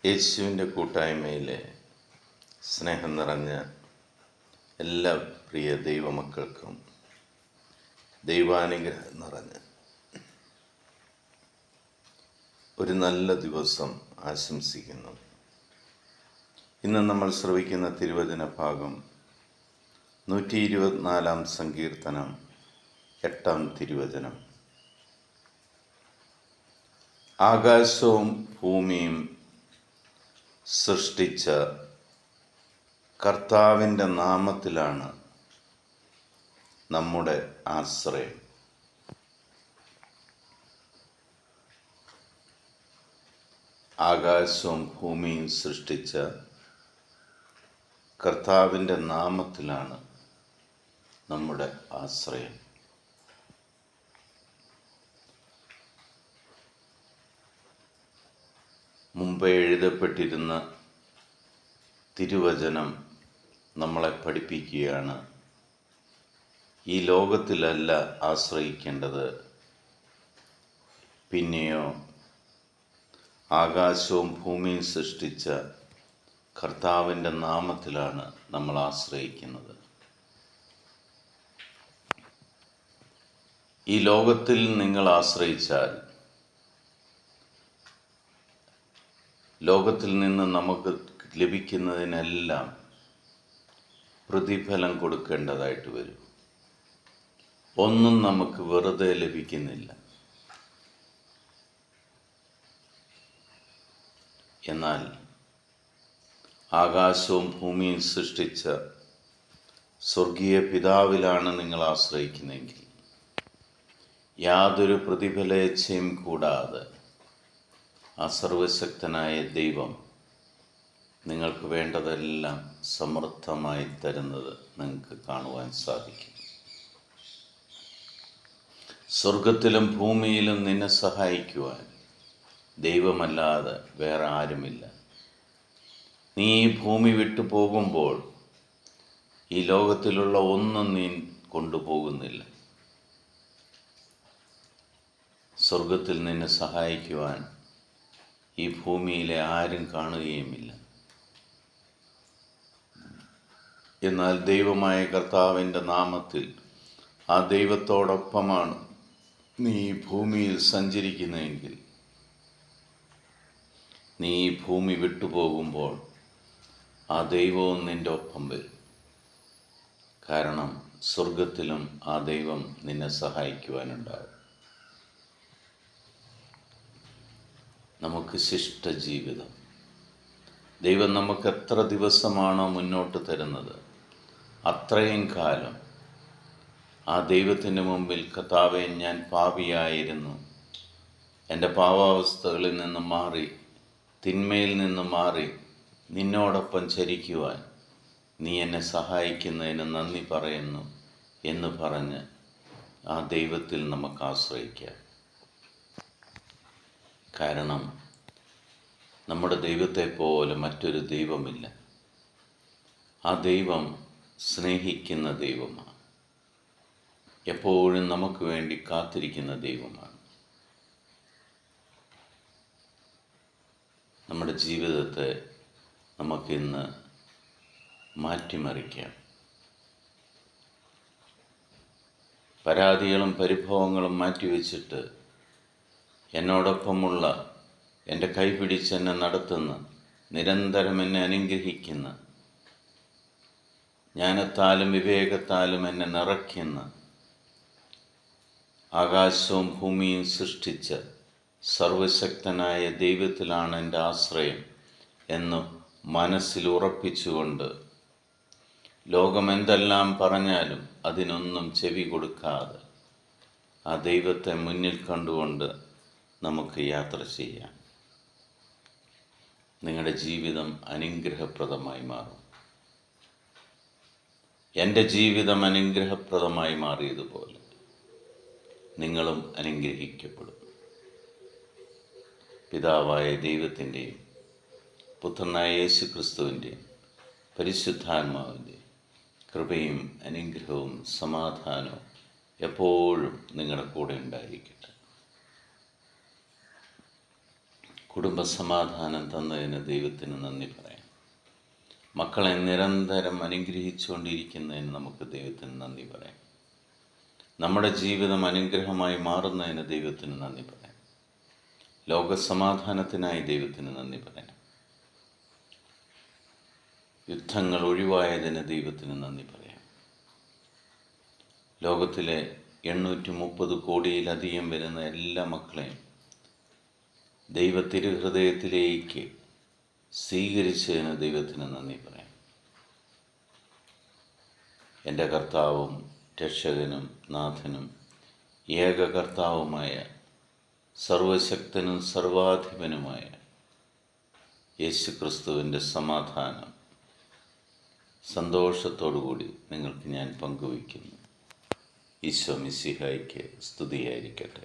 യേശുവിൻ്റെ കൂട്ടായ്മയിലെ സ്നേഹം നിറഞ്ഞ എല്ലാ പ്രിയ ദൈവമക്കൾക്കും ദൈവാനുഗ്രഹം നിറഞ്ഞ ഒരു നല്ല ദിവസം ആശംസിക്കുന്നു. ഇന്ന് നമ്മൾ ശ്രവിക്കുന്ന തിരുവചന ഭാഗം 124 സങ്കീർത്തനം 8 തിരുവചനം. ആകാശവും ഭൂമിയും സൃഷ്ടിച്ച കർത്താവിൻ്റെ നാമത്തിലാണ് നമ്മുടെ ആശ്രയം. ആകാശവും ഭൂമിയും സൃഷ്ടിച്ച കർത്താവിൻ്റെ നാമത്തിലാണ് നമ്മുടെ ആശ്രയം. മുമ്പ് എഴുതപ്പെട്ടിരുന്ന തിരുവചനം നമ്മളെ പഠിപ്പിക്കുകയാണ്, ഈ ലോകത്തിലല്ല ആശ്രയിക്കേണ്ടത്, പിന്നെയോ ആകാശവും ഭൂമിയും സൃഷ്ടിച്ച കർത്താവിൻ്റെ നാമത്തിലാണ് നമ്മൾ ആശ്രയിക്കുന്നത്. ഈ ലോകത്തിൽ നിങ്ങൾ ആശ്രയിച്ചാൽ ലോകത്തിൽ നിന്ന് നമുക്ക് ലഭിക്കുന്നതിനെല്ലാം പ്രതിഫലം കൊടുക്കേണ്ടതായിട്ട് വരും. ഒന്നും നമുക്ക് വെറുതെ ലഭിക്കുന്നില്ല. എന്നാൽ ആകാശവും ഭൂമിയും സൃഷ്ടിച്ച സ്വർഗീയ പിതാവിലാണ് നിങ്ങൾ ആശ്രയിക്കുന്നതെങ്കിൽ യാതൊരു പ്രതിഫലേച്ഛയും കൂടാതെ ആ സർവശക്തനായ ദൈവം നിങ്ങൾക്ക് വേണ്ടതെല്ലാം സമൃദ്ധമായി തരുന്നത് നിങ്ങൾക്ക് കാണുവാൻ സാധിക്കും. സ്വർഗത്തിലും ഭൂമിയിലും നിന്നെ സഹായിക്കുവാൻ ദൈവമല്ലാതെ വേറെ ആരുമില്ല. നീ ഈ ഭൂമി വിട്ടു പോകുമ്പോൾ ഈ ലോകത്തിലുള്ള ഒന്നും നീ കൊണ്ടുപോകുന്നില്ല. സ്വർഗത്തിൽ നിന്നെ സഹായിക്കുവാൻ ഈ ഭൂമിയിലെ ആരും കാണുകയുമില്ല. എന്നാൽ ദൈവമായ കർത്താവിൻ്റെ നാമത്തിൽ ആ ദൈവത്തോടൊപ്പമാണ് നീ ഈ ഭൂമിയിൽ സഞ്ചരിക്കുന്നതെങ്കിൽ നീ ഈ ഭൂമി വിട്ടുപോകുമ്പോൾ ആ ദൈവവും നിൻ്റെ ഒപ്പം വരും. കാരണം സ്വർഗത്തിലും ആ ദൈവം നിന്നെ സഹായിക്കുവാനുണ്ടാകും. നമുക്ക് ശിഷ്ടജീവിതം ദൈവം നമുക്ക് എത്ര ദിവസമാണോ മുന്നോട്ട് തരുന്നത് അത്രയും കാലം ആ ദൈവത്തിൻ്റെ മുമ്പിൽ, കർത്താവേ, ഞാൻ പാപിയായിരുന്നു, എൻ്റെ പാവാവസ്ഥകളിൽ നിന്ന് മാറി, തിന്മയിൽ നിന്ന് മാറി നിന്നോടൊപ്പം ചരിക്കുവാൻ നീ എന്നെ സഹായിക്കുന്നതിന് നന്ദി പറയുന്നു എന്ന് പറഞ്ഞ് ആ ദൈവത്തിൽ നമുക്ക് ആശ്രയിക്കാം. കാരണം നമ്മുടെ ദൈവത്തെ പോലെ മറ്റൊരു ദൈവമില്ല. ആ ദൈവം സ്നേഹിക്കുന്ന ദൈവമാണ്. എപ്പോഴും നമുക്ക് വേണ്ടി കാത്തിരിക്കുന്ന ദൈവമാണ്. നമ്മുടെ ജീവിതത്തെ നമുക്കിന്ന് മാറ്റിമറിക്കാം. പരാതികളും പരിഭവങ്ങളും മാറ്റിവെച്ചിട്ട് എന്നോടൊപ്പമുള്ള, എൻ്റെ കൈപിടിച്ച് എന്നെ നടത്തുന്ന, നിരന്തരം എന്നെ അനുഗ്രഹിക്കുന്ന, ജ്ഞാനത്താലും വിവേകത്താലും എന്നെ നിറയ്ക്കുന്ന, ആകാശവും ഭൂമിയും സൃഷ്ടിച്ച സർവശക്തനായ ദൈവത്തിലാണ് എൻ്റെ ആശ്രയം എന്ന് മനസ്സിൽ ഉറപ്പിച്ചുകൊണ്ട് ലോകം എന്തെല്ലാം പറഞ്ഞാലും അതിനൊന്നും ചെവി കൊടുക്കാതെ ആ ദൈവത്തെ മുന്നിൽ കണ്ടുകൊണ്ട് നമുക്ക് യാത്ര ചെയ്യാം. നിങ്ങളുടെ ജീവിതം അനുഗ്രഹപ്രദമായി മാറും. എൻ്റെ ജീവിതം അനുഗ്രഹപ്രദമായി മാറിയതുപോലെ നിങ്ങളും അനുഗ്രഹിക്കപ്പെടും. പിതാവായ ദൈവത്തിൻ്റെയും പുത്രനായ യേശു ക്രിസ്തുവിൻ്റെയും പരിശുദ്ധാത്മാവിൻ്റെയും കൃപയും അനുഗ്രഹവും സമാധാനവും എപ്പോഴും നിങ്ങളുടെ കൂടെ ഉണ്ടായിരിക്കട്ടെ. കുടുംബസമാധാനം തന്നതിന് ദൈവത്തിന് നന്ദി പറയാം. മക്കളെ നിരന്തരം അനുഗ്രഹിച്ചുകൊണ്ടിരിക്കുന്നതിന് നമുക്ക് ദൈവത്തിന് നന്ദി പറയാം. നമ്മുടെ ജീവിതം അനുഗ്രഹമായി മാറുന്നതിന് ദൈവത്തിന് നന്ദി പറയാം. ലോകസമാധാനത്തിനായി ദൈവത്തിന് നന്ദി പറയാം. യുദ്ധങ്ങൾ ഒഴിവായതിന് ദൈവത്തിന് നന്ദി പറയാം. ലോകത്തിലെ 830 കോടിയിലധികം വരുന്ന എല്ലാ മക്കളെയും ദൈവത്തിരുഹൃദയത്തിലേക്ക് സ്വീകരിച്ചതിന് ദൈവത്തിന് നന്ദി പറയാം. എൻ്റെ കർത്താവും രക്ഷകനും നാഥനും ഏക കർത്താവുമായ സർവശക്തനും സർവാധിപനുമായ യേശുക്രിസ്തുവിൻ്റെ സമാധാനം സന്തോഷത്തോടുകൂടി നിങ്ങൾക്ക് ഞാൻ പങ്കുവയ്ക്കുന്നു. ഈശോ മിശിഹായ്ക്ക് സ്തുതിയായിരിക്കട്ടെ.